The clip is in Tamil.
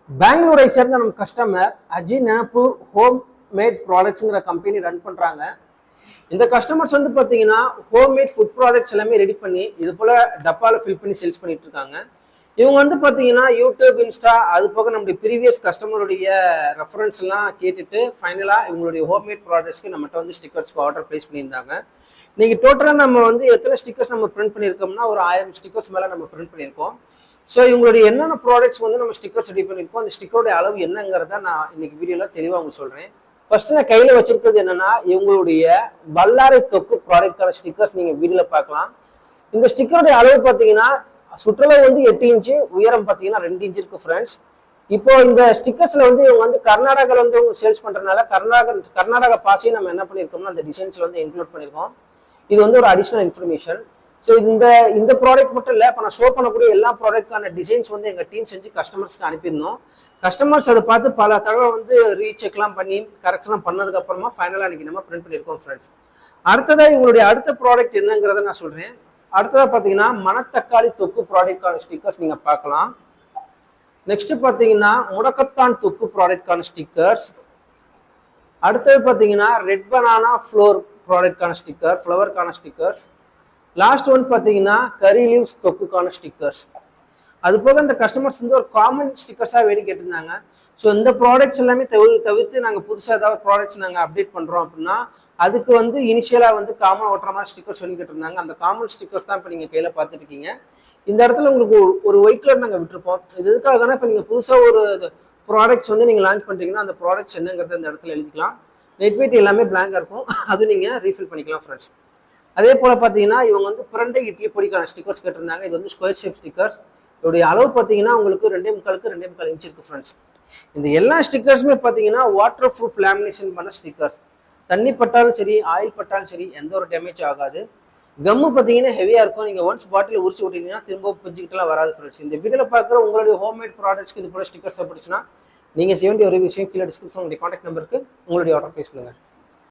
பெங்களூரை சேர்ந்த நம்ம கஸ்டமர் அஜி நினப்பு ஹோம் மேட் ப்ராடக்ட்ஸுங்கிற கம்பெனி ரன் பண்ணுறாங்க. இந்த கஸ்டமர்ஸ் வந்து பார்த்தீங்கன்னா ஹோம் மேட் ஃபுட் ப்ராடக்ட்ஸ் எல்லாமே ரெடி பண்ணி இது போல் டப்பாவில் ஃபில் பண்ணி சேல்ஸ் பண்ணிட்டு இருக்காங்க. இவங்க வந்து பார்த்தீங்கன்னா யூடியூப், இன்ஸ்டா, அது போக நம்முடைய ப்ரீவியஸ் கஸ்டமருடைய ரெஃபரன்ஸ் எல்லாம் கேட்டுட்டு ஃபைனலாக இவங்களுடைய ஹோம் மேட் ப்ராடக்ட்ஸ்க்கு நம்மகிட்ட வந்து ஸ்டிக்கர்ஸ்க்கு ஆர்டர் ப்ளேஸ் பண்ணியிருந்தாங்க. இன்னைக்கு டோட்டலாக நம்ம வந்து எத்தனை ஸ்டிக்கர்ஸ் நம்ம பிரிண்ட் பண்ணியிருக்கோம்னா ஒரு 1000 ஸ்டிக்கர்ஸ் மேலே நம்ம பிரிண்ட் பண்ணியிருக்கோம். ஸோ இவங்களுடைய என்னென்ன ப்ராடக்ட்ஸ் வந்து நம்ம ஸ்டிக்கர்ஸ் ரெடி பண்ணியிருக்கோம், அந்த ஸ்டிக்கருடைய அளவு என்னங்கிறத நான் இன்னைக்கு வீடியோவில் தெளிவாக உங்களுக்கு சொல்கிறேன். ஃபர்ஸ்ட் நான் கையில் வச்சிருக்கிறது என்னன்னா இவங்களுடைய வல்லாரை தொக்கு ப்ராடக்டான ஸ்டிக்கர்ஸ் நீங்கள் வீடியோவில் பார்க்கலாம். இந்த ஸ்டிக்கருடைய அளவு பார்த்தீங்கன்னா சுற்றளவு வந்து 8 இன்ச்சு, உயரம் பார்த்தீங்கன்னா 2 இன்ச்சு இருக்கு ஃப்ரெண்ட்ஸ். இப்போ இந்த ஸ்டிக்கர்ஸ்ல வந்து இவங்க வந்து கர்நாடகாவில் வந்து இவங்க சேல்ஸ் பண்றதுனால கர்நாடகா பாசையும் நம்ம என்ன பண்ணியிருக்கோம்னா அந்த டிசைன்ஸ்ல வந்து இன்க்ளூட் பண்ணியிருக்கோம். இது வந்து ஒரு அடிஷனல் இன்ஃபர்மேஷன். ஸோ இந்த ப்ராடக்ட் மட்டும் இல்லை, இப்போ நான் ஷோ பண்ணக்கூடிய எல்லா ப்ராடக்டான டிசைன்ஸ் வந்து எங்கள் டீம் செஞ்சு கஸ்டமர்ஸ்க்கு அனுப்பியிருந்தோம். கஸ்டமர்ஸ் அதை பார்த்து பல தடவை வந்து ரீசெக்லாம் பண்ணி கரெக்ஷன்லாம் பண்ணதுக்கு அப்புறமா ஃபைனலாக இன்னைக்கு நம்ம பிரிண்ட் பண்ணியிருக்கோம் ஃப்ரெண்ட்ஸ். அடுத்ததாக இவங்களுடைய அடுத்த ப்ராடக்ட் என்னங்கிறத நான் சொல்கிறேன். அடுத்ததாக பார்த்தீங்கன்னா மணத்தக்காளி தொக்கு ப்ராடக்டான ஸ்டிக்கர்ஸ் நீங்கள் பார்க்கலாம். நெக்ஸ்ட் பார்த்தீங்கன்னா முடக்கத்தான் தொக்கு ப்ராடக்டான ஸ்டிக்கர்ஸ். அடுத்தது பார்த்தீங்கன்னா ரெட் பனானா ஃப்ளோர் ப்ராடக்டான ஸ்டிக்கர், ஃப்ளவருக்கான ஸ்டிக்கர்ஸ். லாஸ்ட் ஒன் பார்த்தீங்கன்னா கரி லீவ்ஸ் தொக்குக்கான ஸ்டிக்கர்ஸ். அது போக இந்த கஸ்டமர்ஸ் வந்து ஒரு காமன் ஸ்டிக்கர்ஸாக வேணும் கேட்டிருந்தாங்க. ஸோ இந்த ப்ராடக்ட்ஸ் எல்லாமே தவிர்த்து நாங்கள் புதுசாக ஏதாவது ப்ராடக்ட்ஸ் நாங்கள் அப்டேட் பண்ணுறோம் அப்படின்னா அதுக்கு வந்து இனிஷியலாக வந்து காமன் ஓட்டுற மாதிரி ஸ்டிக்கர்ஸ் சொல்லி கேட்டிருந்தாங்க. அந்த காமன் ஸ்டிக்கர்ஸ் தான் இப்போ நீங்கள் கையில் பார்த்துட்டு இருக்கீங்க. இந்த இடத்துல உங்களுக்கு ஒரு ஒயிட் கலர் நாங்கள் விட்டுருப்போம். இது எதுக்காகனா இப்போ நீங்கள் புதுசாக ஒரு ப்ராடக்ட்ஸ் வந்து நீங்கள் லான்ச் பண்ணுறீங்கன்னா அந்த ப்ராடக்ட்ஸ் என்னங்கிறத இந்த இடத்துல எழுதிக்கலாம். நெட் வெயிட் எல்லாமே பிளாங்காக இருக்கும், அது நீங்கள் ரீஃபில் பண்ணிக்கலாம் ஃப்ரெண்ட்ஸ். அதே போல் பார்த்தீங்கன்னா இவங்க வந்து பிரண்டை இட்லி பொடிக்கான ஸ்டிக்கர்ஸ் கேட்டிருந்தாங்க. இது வந்து ஸ்கொயர் ஷேப் ஸ்டிக்கர்ஸ். இதோடைய அளவு பார்த்தீங்கன்னா உங்களுக்கு 2.25 இன்ச் இருக்கு ஃப்ரெண்ட்ஸ். இந்த எல்லா ஸ்டிக்கர்ஸுமே பார்த்தீங்கன்னா வாட்டர் ப்ரூஃப் லேமினேஷன் பண்ண ஸ்டிக்கர்ஸ். தண்ணி பட்டாலும் சரி, ஆயில் பட்டாலும் சரி, எந்த ஒரு டேமேஜ் ஆகாது. கம்மு பார்த்தீங்கன்னா ஹெவியாக இருக்கும். நீங்கள் ஒன்ஸ் பாட்டில் உரிச்சு விட்டீங்கன்னா திரும்ப பிரிஞ்சுக்கிட்டுலாம் வராது ஃப்ரெண்ட்ஸ். இந்த வீடியோவில் பார்க்குற உங்களுடைய ஹோம்மேட் ப்ராடக்ட்ஸ்க்கு இது போல ஸ்டிக்கர்ஸ் பிடிச்சுன்னா நீங்கள் செய்ய வேண்டிய ஒரு விஷயம் கீழே டிஸ்கிரிப்ஷன் உங்களுடைய கான்டாக்ட் நம்பருக்கு உங்களுடைய ஆர்டர் ப்ளேஸ் பண்ணுங்கள்.